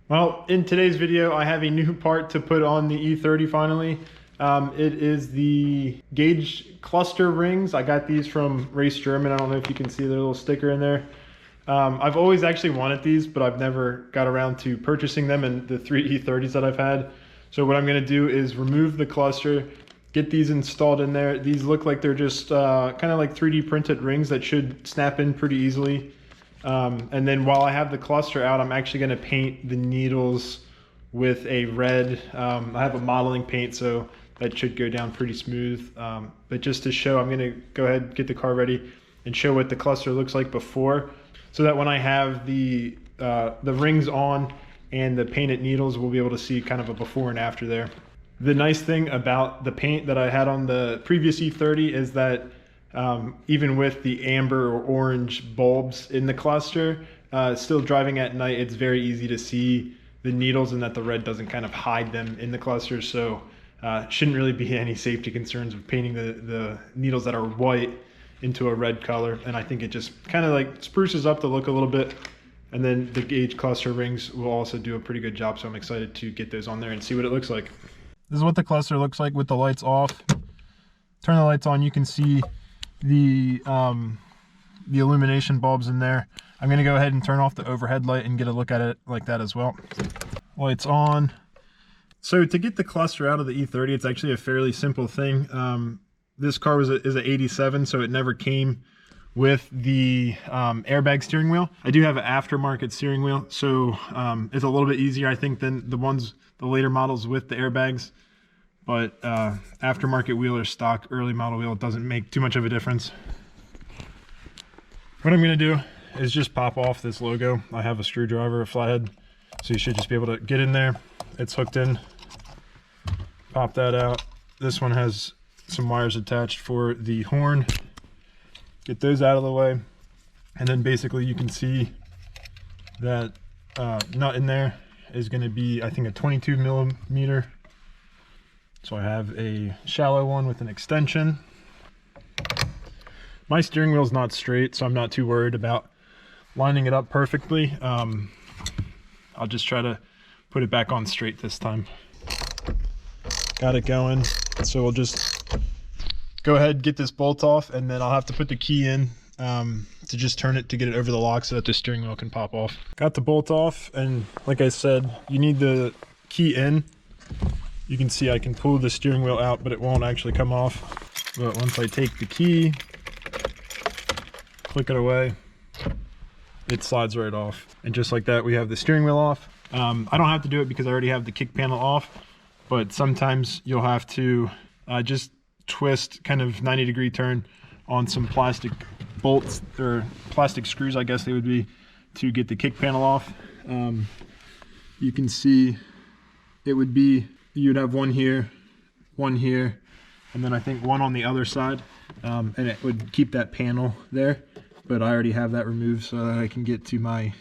Well, in today's video, I have a new part to put on the E30 finally. It is the gauge cluster rings. I got these from Racegerman. I don't know if you can see their little sticker in there. I've always actually wanted these, but I've never got around to purchasing them in the 3 E30s that I've had. So what I'm gonna do is remove the cluster, get these installed in there. These look like they're just kind of like 3D printed rings that should snap in pretty easily. And then while I have the cluster out, I'm actually going to paint the needles with a red. I have a modeling paint, so that should go down pretty smooth. But just to show, I'm going to go ahead and get the car ready and show what the cluster looks like before, so that when I have the rings on and the painted needles, we'll be able to see kind of a before and after there. The nice thing about the paint that I had on the previous E30 is that even with the amber or orange bulbs in the cluster, still driving at night, it's very easy to see the needles and that the red doesn't kind of hide them in the cluster. So shouldn't really be any safety concerns with painting the needles that are white into a red color. And I think it just kind of like spruces up the look a little bit. And then the gauge cluster rings will also do a pretty good job. So I'm excited to get those on there and see what it looks like. This is what the cluster looks like with the lights off. Turn the lights on, you can see the illumination bulbs in there. I'm going to go ahead and turn off the overhead light and get a look at it like that as well. Lights on. So to get the cluster out of the E30, it's actually a fairly simple thing. This car is an 87, so it never came with the airbag steering wheel. I do have an aftermarket steering wheel, so it's a little bit easier, I think, than the later models with the airbags. But aftermarket wheel or stock early model wheel, it doesn't make too much of a difference. What I'm going to do is just pop off this logo. I have a screwdriver, a flathead, so you should just be able to get in there. It's hooked in. Pop that out. This one has some wires attached for the horn. Get those out of the way. And then basically you can see that nut in there is going to be, I think, a 22 millimeter. So I have a shallow one with an extension. My steering wheel is not straight, so I'm not too worried about lining it up perfectly. I'll just try to put it back on straight this time. Got it going. So we'll just go ahead, get this bolt off, and then I'll have to put the key in to just turn it to get it over the lock so that the steering wheel can pop off. Got the bolt off, and like I said, you need the key in. You can see I can pull the steering wheel out, but it won't actually come off. But once I take the key, click it away, it slides right off. And just like that, we have the steering wheel off. I don't have to do it because I already have the kick panel off, but sometimes you'll have to just twist, kind of 90-degree turn on some plastic bolts, or plastic screws, I guess they would be, to get the kick panel off. You can see it would be, you'd have one here, and then I think one on the other side, and it would keep that panel there. But I already have that removed so that I can get to my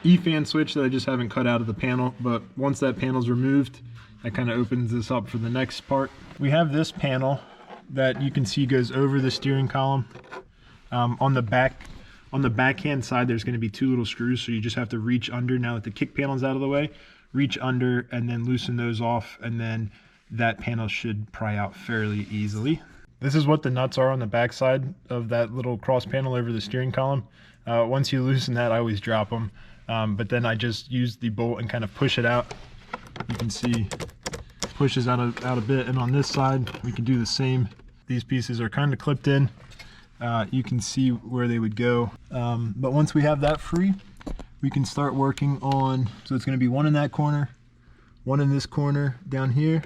E-fan switch that I just haven't cut out of the panel. But once that panel's removed, that kind of opens this up for the next part. We have this panel that you can see goes over the steering column. On the backhand side, there's going to be two little screws, so you just have to reach under. Now that the kick panel's out of the way, reach under and then loosen those off, and then that panel should pry out fairly easily. This is what the nuts are on the back side of that little cross panel over the steering column. Once you loosen that, I always drop them, but then I just use the bolt and kind of push it out. You can see pushes out a bit, and on this side we can do the same. These pieces are kind of clipped in. You can see where they would go, but once we have that free, we can start working on, so it's going to be one in that corner, one in this corner down here,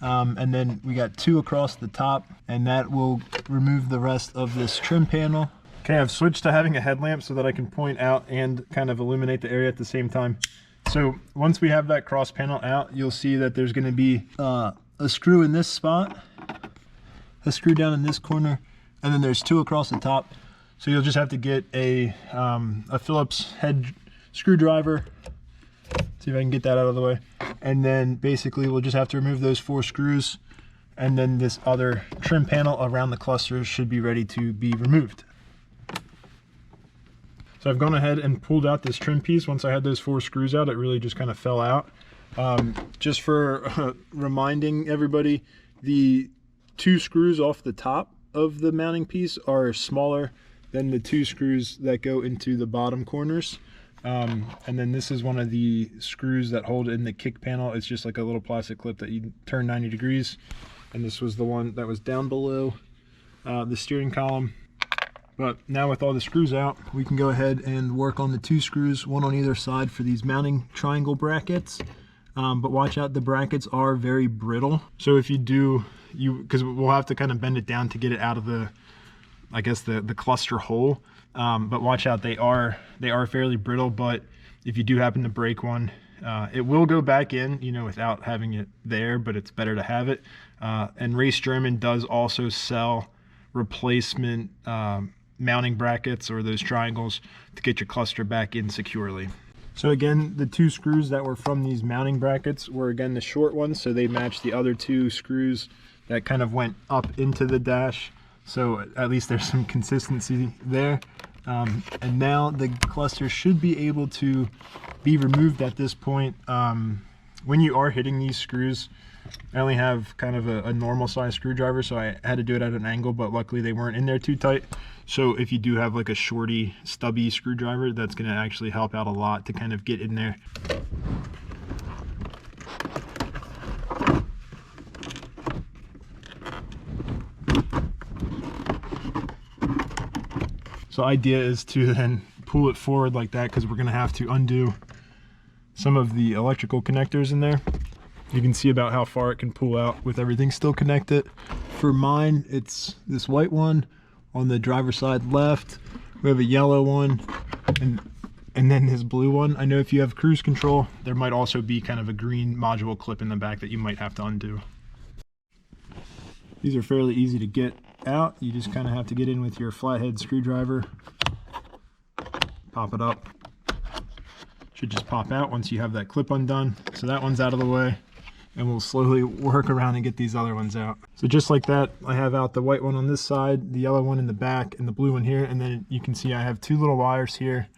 and then we got two across the top, and that will remove the rest of this trim panel. Okay, I've switched to having a headlamp so that I can point out and kind of illuminate the area at the same time. So once we have that cross panel out, you'll see that there's going to be a screw in this spot, a screw down in this corner, and then there's two across the top. So you'll just have to get a Phillips head screwdriver. See if I can get that out of the way. And then basically we'll just have to remove those 4 screws, and then this other trim panel around the cluster should be ready to be removed. So I've gone ahead and pulled out this trim piece. Once I had those 4 screws out, it really just kind of fell out. Just for reminding everybody, the 2 screws off the top of the mounting piece are smaller than the 2 screws that go into the bottom corners. And then this is one of the screws that hold in the kick panel. It's just like a little plastic clip that you turn 90 degrees. And this was the one that was down below the steering column. But now with all the screws out, we can go ahead and work on the 2 screws, one on either side for these mounting triangle brackets. But watch out, the brackets are very brittle. So if you do, because we'll have to kind of bend it down to get it out of the, I guess the cluster hole. But watch out, they are fairly brittle, but if you do happen to break one, it will go back in, you know, without having it there, but it's better to have it. And Racegerman does also sell replacement mounting brackets, or those triangles, to get your cluster back in securely. So again, the 2 screws that were from these mounting brackets were again the short ones, so they match the other 2 screws that kind of went up into the dash. So at least there's some consistency there. And now the cluster should be able to be removed at this point. When you are hitting these screws, I only have kind of a normal size screwdriver, so I had to do it at an angle, but luckily they weren't in there too tight. So if you do have like a shorty, stubby screwdriver, that's going to actually help out a lot to kind of get in there. So idea is to then pull it forward like that, because we're going to have to undo some of the electrical connectors in there. You can see about how far it can pull out with everything still connected. For mine, it's this white one on the driver's side left. We have a yellow one and then this blue one. I know if you have cruise control, there might also be kind of a green module clip in the back that you might have to undo. These are fairly easy to get out. You just kind of have to get in with your flathead screwdriver, pop it up. Should just pop out once you have that clip undone. So that one's out of the way, and we'll slowly work around and get these other ones out. So just like that, I have out the white one on this side, the yellow one in the back, and the blue one here. And then you can see I have 2 little wires here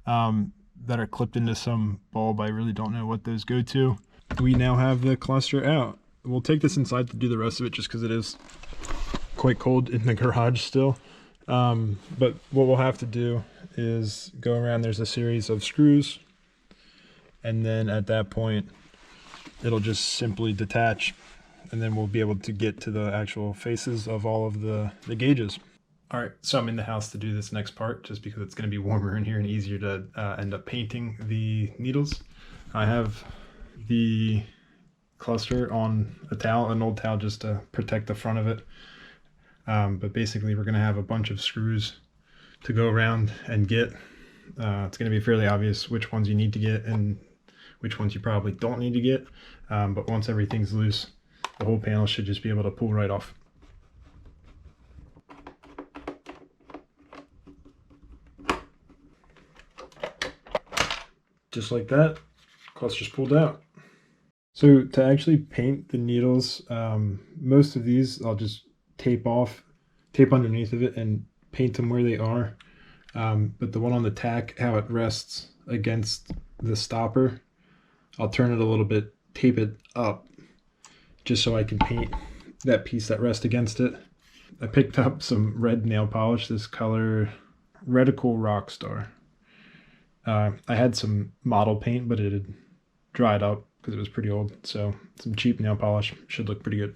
that are clipped into some bulb. I really don't know what those go to. We now have the cluster out. We'll take this inside to do the rest of it, just because it is quite cold in the garage still. But what we'll have to do is go around. There's a series of screws, and then at that point it'll just simply detach, and then we'll be able to get to the actual faces of all of the gauges. All right, so I'm in the house to do this next part, just because it's going to be warmer in here and easier to end up painting the needles. I have the cluster on a towel, an old towel, just to protect the front of it. But basically we're going to have a bunch of screws to go around and get. It's going to be fairly obvious which ones you need to get and which ones you probably don't need to get. But once everything's loose, the whole panel should just be able to pull right off. Just like that, cluster's pulled out. So to actually paint the needles, most of these I'll just tape underneath of it and paint them where they are. But the one on the tack, how it rests against the stopper, I'll turn it a little bit, tape it up, just so I can paint that piece that rests against it. I picked up some red nail polish, this color Reticle Rockstar. I had some model paint, but it had dried up because it was pretty old, so some cheap nail polish should look pretty good.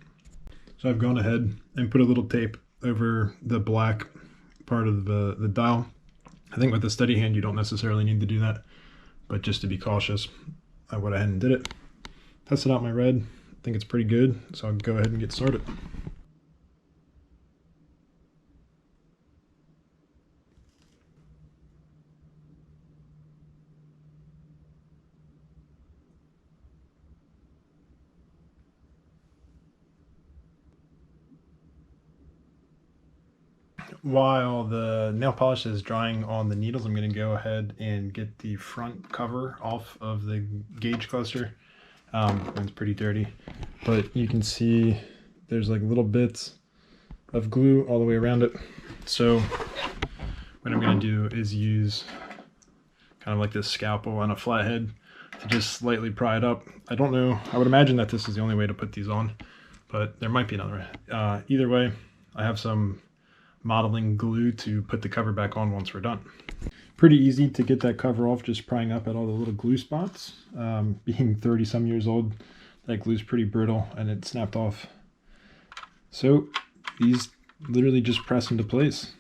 So I've gone ahead and put a little tape over the black part of the dial. I think with a steady hand you don't necessarily need to do that, but just to be cautious, I went ahead and did it. Tested out my red. I think it's pretty good, so I'll go ahead and get started. While the nail polish is drying on the needles, I'm going to go ahead and get the front cover off of the gauge cluster. It's pretty dirty, but you can see there's like little bits of glue all the way around it. So what I'm going to do is use kind of like this scalpel on a flathead to just slightly pry it up. I don't know. I would imagine that this is the only way to put these on, but there might be another. Either way, I have some modeling glue to put the cover back on once we're done. Pretty easy to get that cover off, just prying up at all the little glue spots. Being 30 some years old, that glue's pretty brittle and it snapped off. So these literally just press into place.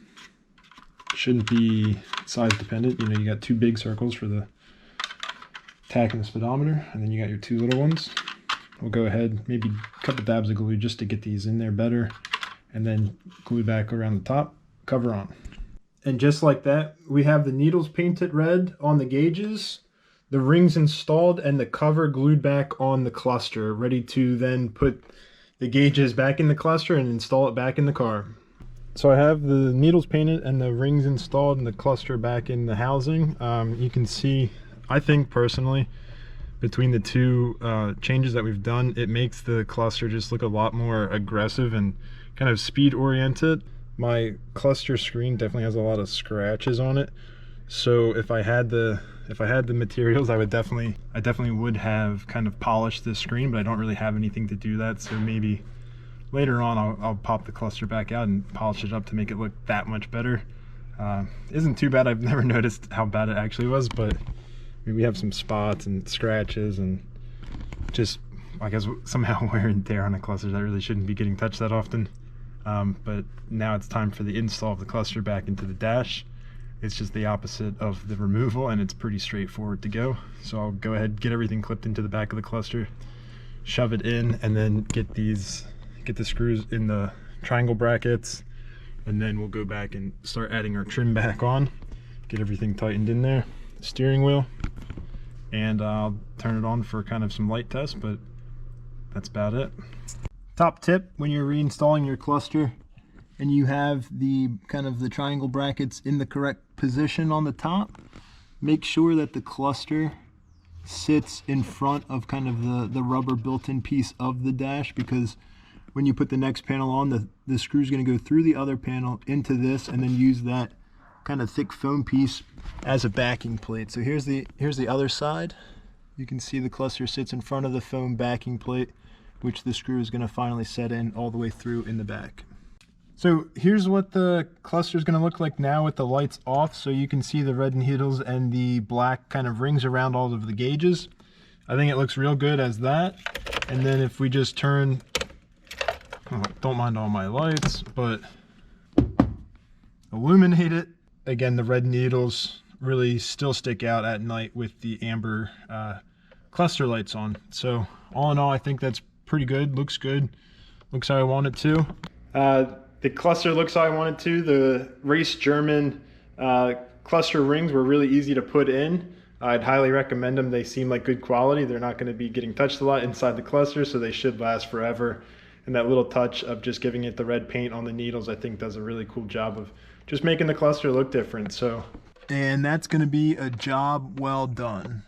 Shouldn't be size dependent. You know, you got 2 big circles for the tack and the speedometer, and then you got your 2 little ones. We'll go ahead, maybe a couple dabs of glue just to get these in there better, and then glue back around the top, cover on. And just like that, we have the needles painted red on the gauges, the rings installed, and the cover glued back on the cluster, ready to then put the gauges back in the cluster and install it back in the car. So I have the needles painted and the rings installed and the cluster back in the housing. You can see, I think personally, between the 2 changes that we've done, it makes the cluster just look a lot more aggressive and kind of speed oriented. My cluster screen definitely has a lot of scratches on it, so if I had the materials, I definitely would have kind of polished this screen, but I don't really have anything to do that. So maybe later on I'll pop the cluster back out and polish it up to make it look that much better. Isn't too bad. I've never noticed how bad it actually was, but I mean, we have some spots and scratches and just, I guess, somehow wear and tear on the clusters that really shouldn't be getting touched that often. But now it's time for the install of the cluster back into the dash. It's just the opposite of the removal, and it's pretty straightforward to go. So I'll go ahead, get everything clipped into the back of the cluster, shove it in, and then get the screws in the triangle brackets, and then we'll go back and start adding our trim back on, get everything tightened in there, the steering wheel, and I'll turn it on for kind of some light tests, but that's about it. Top tip when you're reinstalling your cluster and you have the kind of the triangle brackets in the correct position on the top, make sure that the cluster sits in front of kind of the rubber built-in piece of the dash, because when you put the next panel on, the screw is going to go through the other panel into this and then use that kind of thick foam piece as a backing plate. So here's the other side. You can see the cluster sits in front of the foam backing plate, which the screw is going to finally set in all the way through in the back. So here's what the cluster is going to look like now with the lights off. So you can see the red needles and the black kind of rings around all of the gauges. I think it looks real good as that. And then if we just turn, oh, don't mind all my lights, but illuminate it. Again, the red needles really still stick out at night with the amber cluster lights on. So all in all, I think that's pretty good. Looks good. Looks how I want it to. The cluster looks how I want it to. The Racegerman cluster rings were really easy to put in. I'd highly recommend them. They seem like good quality. They're not going to be getting touched a lot inside the cluster, so they should last forever. And that little touch of just giving it the red paint on the needles, I think, does a really cool job of just making the cluster look different. And that's going to be a job well done.